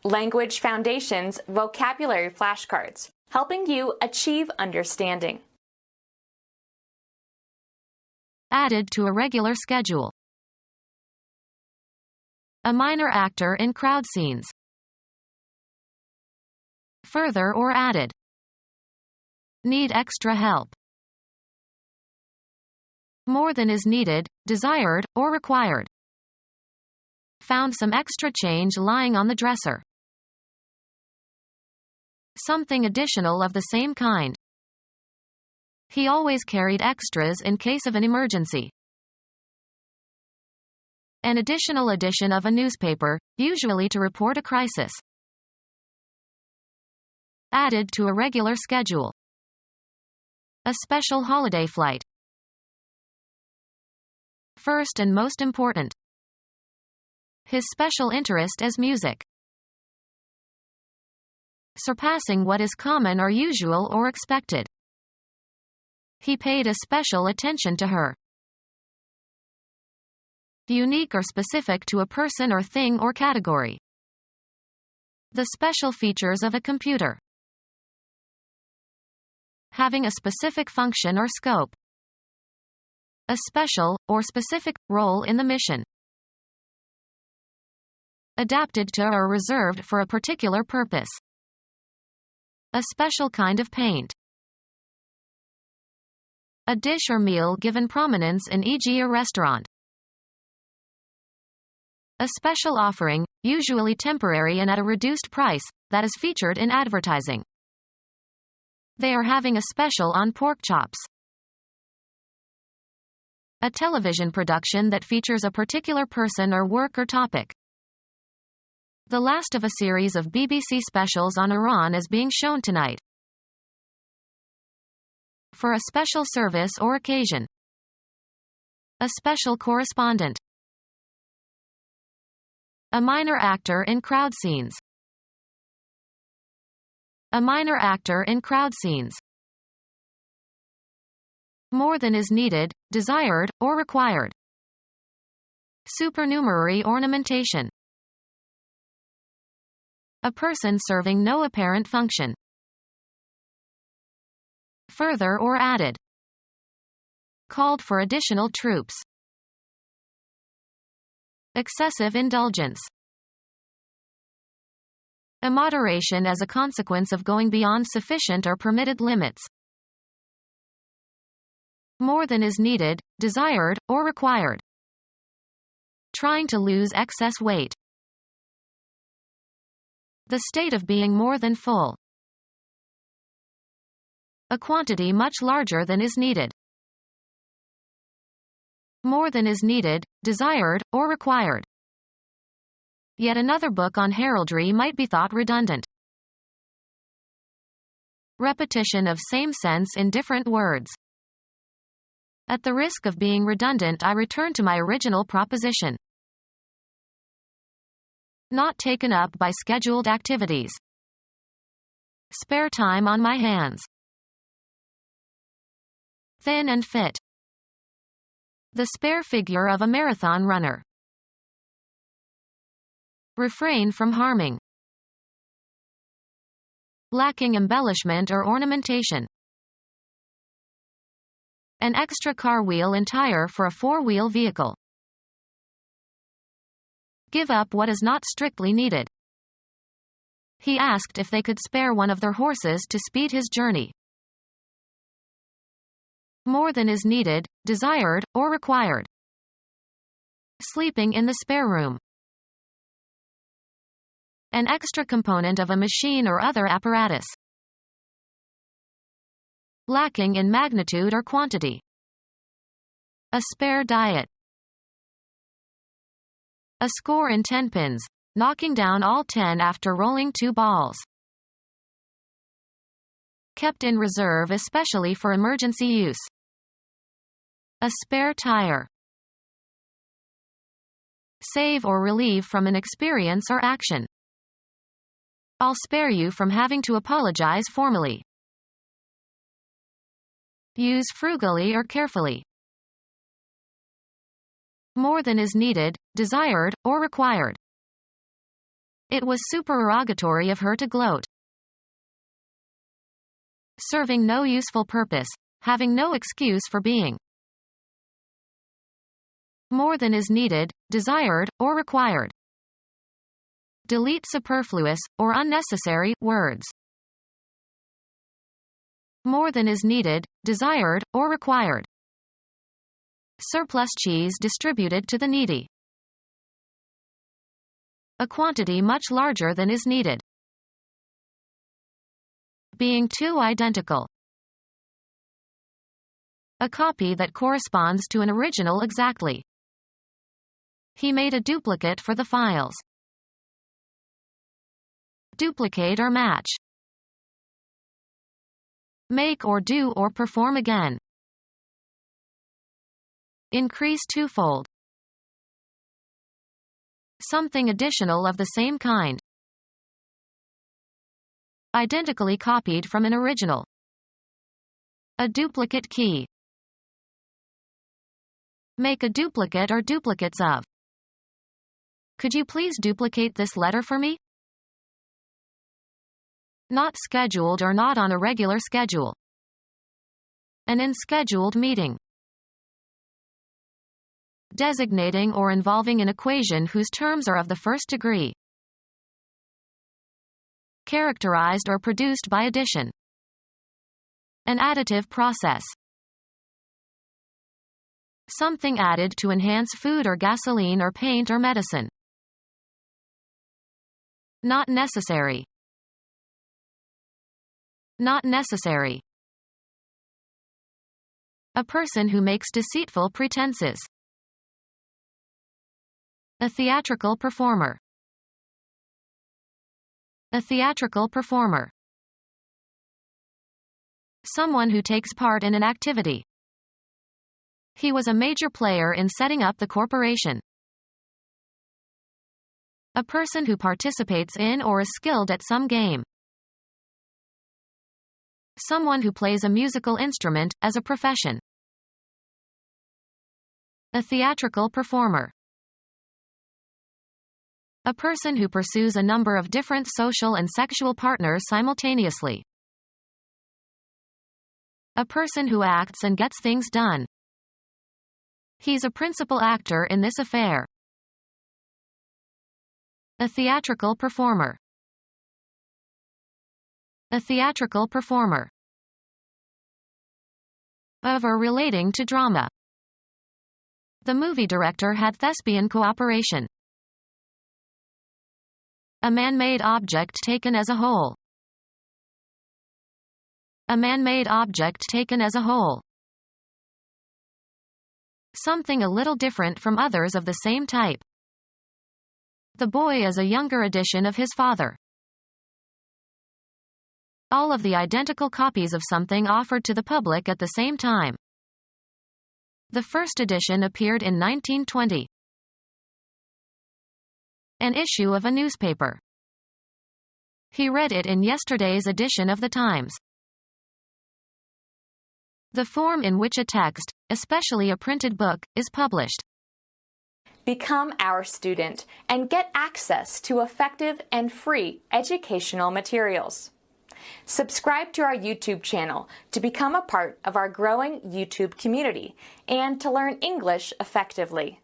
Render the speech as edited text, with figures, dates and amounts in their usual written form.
Language Foundations Vocabulary Flashcards, helping you achieve understanding. Added to a regular schedule. A minor actor in crowd scenes. Further or added. Need extra help. More than is needed, desired, or required. Found some extra change lying on the dresser. Something additional of the same kind. He always carried extras in case of an emergency. An additional edition of a newspaper, usually to report a crisis. Added to a regular schedule. A special holiday flight. First and most important. His special interest is music. Surpassing what is common or usual or expected. He paid a special attention to her. Unique or specific to a person or thing or category. The special features of a computer. Having a specific function or scope. A special, or specific, role in the mission. Adapted to or reserved for a particular purpose. A special kind of paint. A dish or meal given prominence in e.g. a restaurant. A special offering, usually temporary and at a reduced price, that is featured in advertising. They are having a special on pork chops. A television production that features a particular person or work or topic. The last of a series of BBC specials on Iran is being shown tonight. For a special service or occasion. A special correspondent. A minor actor in crowd scenes. A minor actor in crowd scenes. More than is needed, desired, or required. Supernumerary ornamentation. A person serving no apparent function. Further or added. Called for additional troops. Excessive indulgence. Immoderation as a consequence of going beyond sufficient or permitted limits. More than is needed, desired, or required. Trying to lose excess weight. The state of being more than full. A quantity much larger than is needed. More than is needed, desired, or required. Yet another book on heraldry might be thought redundant. Repetition of same sense in different words. At the risk of being redundant, I return to my original proposition. Not taken up by scheduled activities. Spare time on my hands. Thin and fit. The spare figure of a marathon runner. Refrain from harming. Lacking embellishment or ornamentation. An extra car wheel and tire for a four-wheel vehicle. Give up what is not strictly needed. He asked if they could spare one of their horses to speed his journey. More than is needed, desired, or required. Sleeping in the spare room. An extra component of a machine or other apparatus. Lacking in magnitude or quantity. A spare diet. A score in 10 pins, knocking down all 10 after rolling 2 balls. Kept in reserve especially for emergency use. A spare tire. Save or relieve from an experience or action. I'll spare you from having to apologize formally. Use frugally or carefully. More than is needed, desired, or required. It was supererogatory of her to gloat. Serving no useful purpose, having no excuse for being. More than is needed, desired, or required. Delete superfluous, or unnecessary, words. More than is needed, desired, or required. Surplus cheese distributed to the needy. A quantity much larger than is needed. Being too identical. A copy that corresponds to an original exactly. He made a duplicate for the files. Duplicate or match. Make or do or perform again. Increase twofold. Something additional of the same kind. Identically copied from an original. A duplicate key. Make a duplicate or duplicates of. Could you please duplicate this letter for me? Not scheduled or not on a regular schedule. An unscheduled meeting. Designating or involving an equation whose terms are of the first degree. Characterized or produced by addition. An additive process. Something added to enhance food or gasoline or paint or medicine. Not necessary. Not necessary. A person who makes deceitful pretenses. A theatrical performer. A theatrical performer. Someone who takes part in an activity. He was a major player in setting up the corporation. A person who participates in or is skilled at some game. Someone who plays a musical instrument, as a profession. A theatrical performer. A person who pursues a number of different social and sexual partners simultaneously. A person who acts and gets things done. He's a principal actor in this affair. A theatrical performer. A theatrical performer. Of or relating to drama. The movie director had thespian cooperation. A man-made object taken as a whole. A man-made object taken as a whole. Something a little different from others of the same type. The boy is a younger edition of his father. All of the identical copies of something offered to the public at the same time. The first edition appeared in 1920. An issue of a newspaper. He read it in yesterday's edition of the Times. The form in which a text, especially a printed book, is published. Become our student and get access to effective and free educational materials. Subscribe to our YouTube channel to become a part of our growing YouTube community and to learn English effectively.